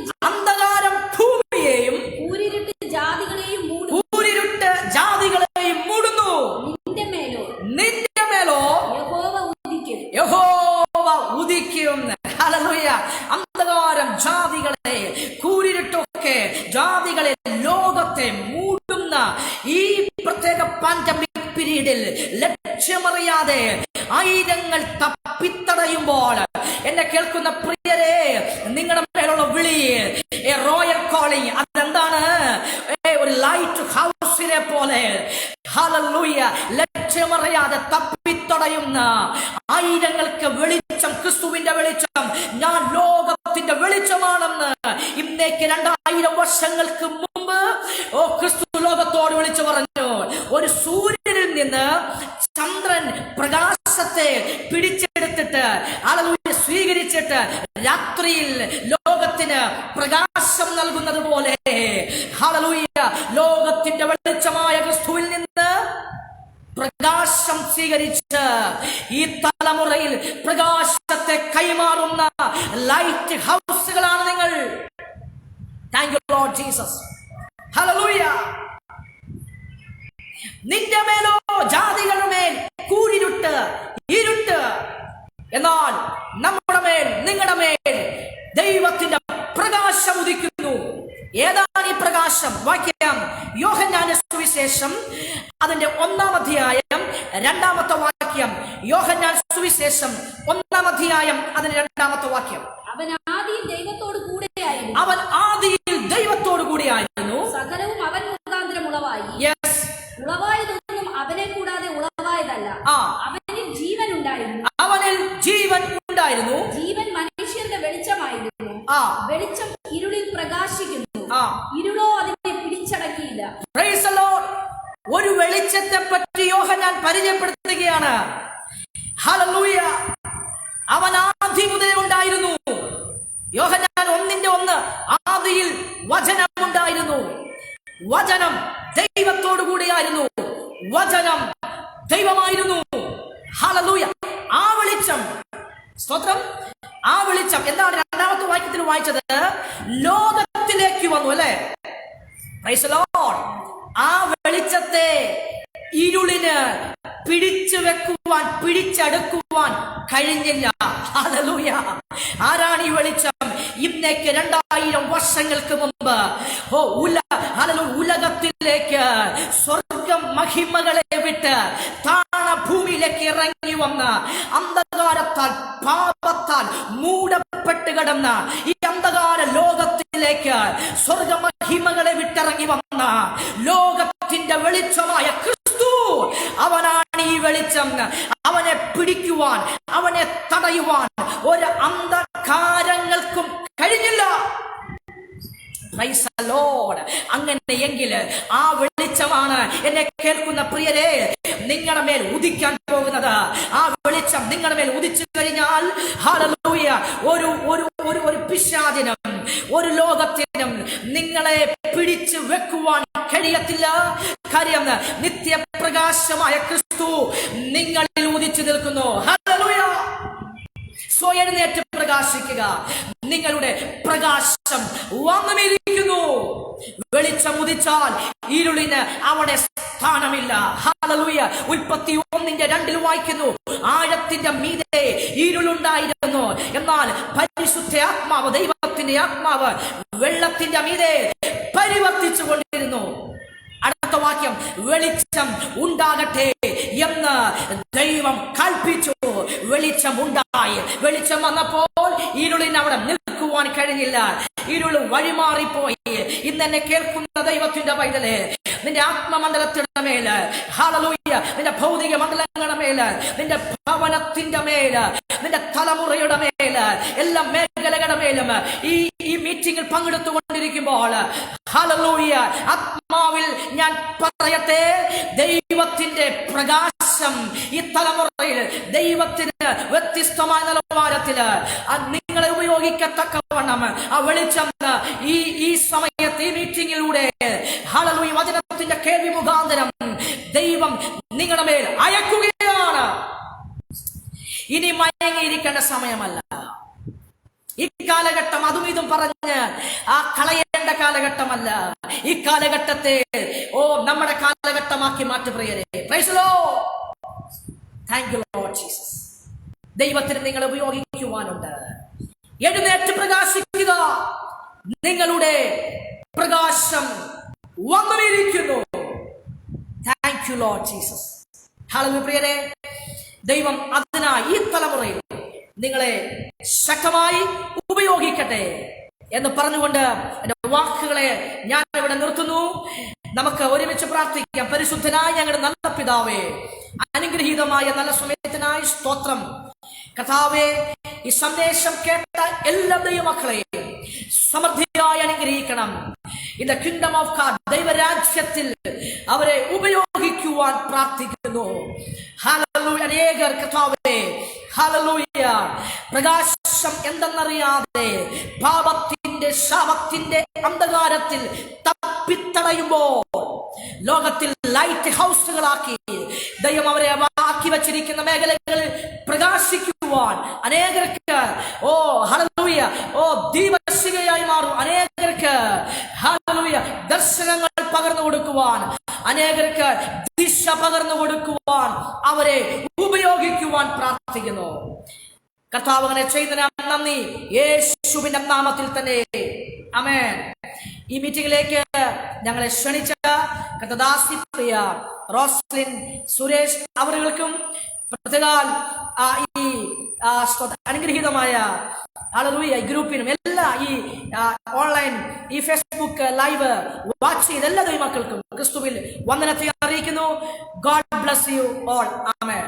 കൂരിരുട്ട് ജാതികളെയും മൂടുന്നു. നിന്റെ മേലോ യഹോവ ഉദിക്കും. ഹല്ലേലൂയ. അന്ധകാരം ജാതികളെ, കൂരിരുട്ടൊക്കെ ജാതികളെ, ലോകത്തെ മൂടുന്ന ഈ പ്രത്യേക പാൻഡമിക് പീരീഡിൽ ലക്ഷ്യമറിയാതെ ആയിരങ്ങൾ തപ്പിത്തടയുമ്പോൾ എന്നെ കേൾക്കുന്ന പ്രിയരെ, നിങ്ങളുടെ മേലുള്ള വിളി റോയൽ കോളിംഗ്. അതെന്താണ്? ഒരു ലൈറ്റ് ഹൗസിനെ പോലെ ഹല്ലേലൂയ ലക്ഷ്യമറിയാതെ തപ്പിത്തടയുന്ന ആയിരങ്ങൾക്ക് വെളിച്ചം, ക്രിസ്തുവിന്റെ വെളിച്ചം. ഞാൻ ലോകത്തിന്റെ വെളിച്ചമാണെന്ന് ഇന്നേക്ക് 2000 വർഷങ്ങൾക്ക് മുമ്പ് ക്രിസ്തു ലോകത്തോട് വിളിച്ചു പറഞ്ഞു. ഒരു സൂര്യനിൽ നിന്ന് ചന്ദ്രൻ പ്രകാശത്തെ പിടിച്ചെടുത്തിട്ട് ഹല്ലേലൂയ സ്വീകരിച്ചിട്ട് രാത്രിയിൽ ലോകത്തിന് പ്രകാശം നൽകുന്നത് പോലെ ഹല്ലേലൂയ ലോകത്തിന്റെ വെളിച്ചമായ ക്രിസ്തുവിൽ നിന്ന് പ്രകാശം സ്വീകരിച്ച് ഈ തലമുറയിൽ പ്രകാശത്തെ കൈമാറുന്ന ലൈറ്റ് ഹൗസുകളാണ് നിങ്ങൾ. Thank you lord Jesus. Hallelujah. നിന്റെ മേലോ ജാതികളുടെ മേൽ കൂരിരുട്ട്, ഇരുട്ട്. എന്നാൽ നമ്മുടെ മേൽ, നിങ്ങളുടെ മേൽ ദൈവത്തിന്റെ പ്രകാശം ഉദിക്കുന്നു. ഏതാണ് ഈ പ്രകാശം? വാക്യം യോഹന്നാന്റെ സുവിശേഷം അതിന്റെ 1-ാം അധ്യായം 2-ാമത്തെ വാക്യം. യോഹന്നാൻ സുവിശേഷം 1-ാം അധ്യായം അതിന്റെ 2-ാമത്തെ വാക്യം. അവൻ ആദിയിൽ ദൈവത്തോട് കൂടെയായിരുന്നു. അവൻ ആദിയിൽ ദൈവത്തോട് കൂടിയായിരുന്നു. സകലവും അവൻ മുഖാന്തരം ഉളവായി. യെസ്. ഉളവായതൊന്നും അവനെ കൂടാതെ ഉളവായതല്ല. അവനിൽ ജീവൻ ഉണ്ടായിരുന്നു. അവനിൽ ജീവൻ ഉണ്ടായിരുന്നു. ജീവൻ ഒരു വെളിച്ചത്തെ പറ്റി യോഹന്നാൻ പരിചയപ്പെടുത്തുകയാണ്. ഹല്ലേലൂയ. അവൻ ആദി മുതലേ ഉണ്ടായിരുന്നു. യോഹന്നാൻ 1:1 ആദിയിൽ വചനമുണ്ടായിരുന്നു, വചനം ദൈവത്തോടു കൂടിയായിരുന്നു, വചനം ദൈവമായിരുന്നു. ഹല്ലേലൂയ. ആ വെളിച്ചം, സ്തോത്രം, ആ വെളിച്ചം എന്താണ് രണ്ടാമത്തെ വാക്യത്തിൽ വായിച്ചത്? ലോകത്തിലേക്ക് വന്നു, അല്ലേ? Price the Lord. ആ വെളിച്ചത്തെ ഇരുളിന് പിടിച്ചു വെക്കുവാൻ, പിടിച്ചെടുക്കുവാൻ കഴിഞ്ഞില്ല. ഹല്ലേലൂയ. ആരാണ് ഈ വെളിച്ചം? ഇന്നേക്ക് 2000 വർഷങ്ങൾക്ക് മുമ്പ് ഉലകത്തിലേക്ക് സ്വർഗം മഹിമകളെ വിട്ട് താണ ഭൂമിയിലേക്ക് ഇറങ്ങി വന്ന, അന്ധകാരത്താൽ പാപത്താൽ മൂടപ്പെട്ട് കിടന്ന ഈ അന്ധകാര ലോകത്തിലേക്ക് സ്വർഗ മഹിമകളെ വിട്ടിറങ്ങി വന്ന ലോകത്തിന്റെ വെളിച്ചമായ ക്രിസ്തു, അവനാണ് ഈ വെളിച്ചം. അവനെ പിടിക്കുവാൻ, അവനെ തടയുവാൻ ഒരു അന്ധകാരങ്ങൾക്കും കഴിഞ്ഞില്ല. Price the Lord. അങ്ങനെയെങ്കിൽ ആ വെളിച്ചമാണ് എന്നെ കേൾക്കുന്ന പ്രിയരെ നിങ്ങളുടെ മേൽ ഉദിക്കാൻ പോകുന്നത്. ആ വെളിച്ചം നിങ്ങളുടെ മേൽ ഉദിച്ചു കഴിഞ്ഞാൽ ഹല്ലേലൂയ, ഒരു പിശാചിനും ഒരു ലോകത്തിനും നിങ്ങളെ പിടിച്ചു വെക്കുവാൻ കഴിയത്തില്ല. കാര്യം നിത്യപ്രകാശമായ ക്രിസ്തു നിങ്ങളിൽ ഉദിച്ചു നിൽക്കുന്നു. ഹല്ലേലൂയ. എഴുന്നേറ്റ് പ്രകാശിക്കുക. നിങ്ങളുടെ പ്രകാശം വന്നുമിരിക്കുന്നു. വെളിച്ചം ഉദിച്ചാൽ ഇരുളിന് അവിടെ സ്ഥാനമില്ല. ഹല്ലേലൂയ. ഉൽപ്പത്തി 1:2 വായിക്കുന്നു, ആഴത്തിന്റെ മീതെ ഇരുളുണ്ടായിരുന്നു, എന്നാൽ പരിശുദ്ധ ആത്മാവ്, ദൈവത്തിന്റെ ആത്മാവ് വെള്ളത്തിന്റെ മീതെ പരിവർത്തിച്ചു കൊണ്ടിരുന്നു. അടുത്ത വാക്യം, വെളിച്ചം ഉണ്ടാകട്ടെ എന്ന് ദൈവം കൽപ്പിച്ചു. വെളിച്ചം ഉണ്ടായി. വെളിച്ചം വന്നപ്പോൾ ഇരുളിന് അവിടെ നിൽക്കുവാൻ കഴിഞ്ഞില്ല. ഇരുൾ വഴിമാറിപ്പോയി. ഇന്ന് എന്നെ കേൾക്കുന്ന ദൈവത്തിന്റെ പൈതലേ, നിന്റെ ആത്മമണ്ഡലത്തിന്റെ മേല്, ഹല്ലേലൂയ, നിന്റെ ഭൗതിക മണ്ഡലങ്ങളുടെ മേല്, നിന്റെ ഭവനത്തിന്റെ മേല്, നിന്റെ തലമുറയുടെ മേല്, എല്ലാ മേഖലകളുടെ മേലും ഈ മീറ്റിംഗിൽ പങ്കെടുത്തുകൊണ്ടിരിക്കുമ്പോൾ ഹല്ലേലൂയ, ആത്മാവിൽ ഞാൻ പറയട്ടെ, ദൈവത്തിന്റെ പ്രകാശം ഈ തലമുറയിൽ ദൈവത്തിന് വ്യത്യസ്തമായ നിലവാരത്തില് നിങ്ങളെ ഉപയോഗിക്കത്തക്കവണ്ണം ആ വെളിച്ചം ഈ സമയത്ത് ഈ മീറ്റിംഗിലൂടെ ഹല്ലേലൂയ വചനത്തിന്റെ കേൾവി മുഖാന്തരം ദൈവം നിങ്ങളുടെ മേൽ അയക്കുകയാണ്. ഇനി മയങ്ങിയിരിക്കേണ്ട സമയമല്ല. ഈ കാലഘട്ടം അതും ഇതും പറഞ്ഞ് കളയേണ്ട കാലഘട്ടമല്ല. ഈ കാലഘട്ടത്തെ നമ്മുടെ കാലഘട്ടമാക്കി മാറ്റി പ്രിയരെ. Praise the lord. Thank you lord Jesus. ദൈവത്തിന് നിങ്ങളെ ഉപയോഗിക്കുവാനുണ്ട്. എഴുന്നേറ്റ് പ്രകാശിക്കുക. നിങ്ങളുടെ പ്രകാശം വന്നുമിരിക്കുന്നു. Thank you lord Jesus. ഹല്ലേലൂയ പ്രിയരെ, ദൈവം അതിനായി ഈ തലമുറയിൽ നിങ്ങളെ ശക്തമായി ഉപയോഗിക്കട്ടെ എന്ന് പറഞ്ഞുകൊണ്ട് എന്റെ വാക്കുകളെ ഞാൻ ഇവിടെ നിർത്തുന്നു. നമുക്ക് ഒരുമിച്ച് പ്രാർത്ഥിക്കാം. പരിശുദ്ധനായ ഞങ്ങളുടെ നല്ല പിതാവേ, അനുഗ്രഹീതമായ നല്ല സമയത്തിനായി സ്തോത്രം. കർത്താവേ, ഈ സന്ദേശം കേട്ട എല്ലാ ദൈവമക്കളെയും സമൃദ്ധിയായി അനുഗ്രഹിക്കണം. In the kingdom of God, ദൈവരാജ്യത്തിൽ അവരെ ഉപയോഗിക്കുവാൻ പ്രാർത്ഥിക്കുന്നു. ഹല്ലേലൂയ. അനേകർ കർത്താവേ, ഹല്ലേലൂയ, പ്രകാശം എന്തെന്നറിയാതെ പാപത്തിന്റെ ശാപത്തിന്റെ അന്ധകാരത്തിൽ തപ്പിത്തടയുമ്പോൾ ലോകത്തിൽ ലൈറ്റ് ഹൗസുകളാക്കി ദൈവം അവരെ ആക്കി വച്ചിരിക്കുന്ന മേഖലകളിൽ പ്രകാശിക്കുവാൻ അനേകർക്ക് ഹല്ലേലൂയ ദീപശിഖയായി മാറും. അനേകർക്ക് ഹല്ലേലൂയ ദർശനങ്ങൾ പകർന്നു കൊടുക്കുവാൻ, അനേകർക്ക് ദിശ പകർന്നു കൊടുക്കുവാൻ അവരെ ഉപയോഗിക്കുവാൻ പ്രാർത്ഥിക്കുന്നു. കർത്താവ് അങ്ങനെ ചെയ്തതിന് നന്ദി, യേശുവിന്റെ നാമത്തിൽ തന്നെ ആമേൻ. ഈ മീറ്റിംഗിലേക്ക് ഞങ്ങളെ ക്ഷണിച്ച കർത്തദാസി പ്രിയ റോസ്ലിൻ സുരേഷ് അവർക്കും പ്രത്യേകാൽ ഈ അനുഗ്രഹീതമായ ഹല്ലേലൂയ ഗ്രൂപ്പിനും എല്ലാ ഈ ഓൺലൈൻ ഈ ഫേസ്ബുക്ക് ലൈവ് വാച്ച് ചെയ്ത എല്ലാ ദൈവമക്കൾക്കും ക്രിസ്തുവിൽ വന്ദനത്തെ അറിയിക്കുന്നു. God bless you all. Amen.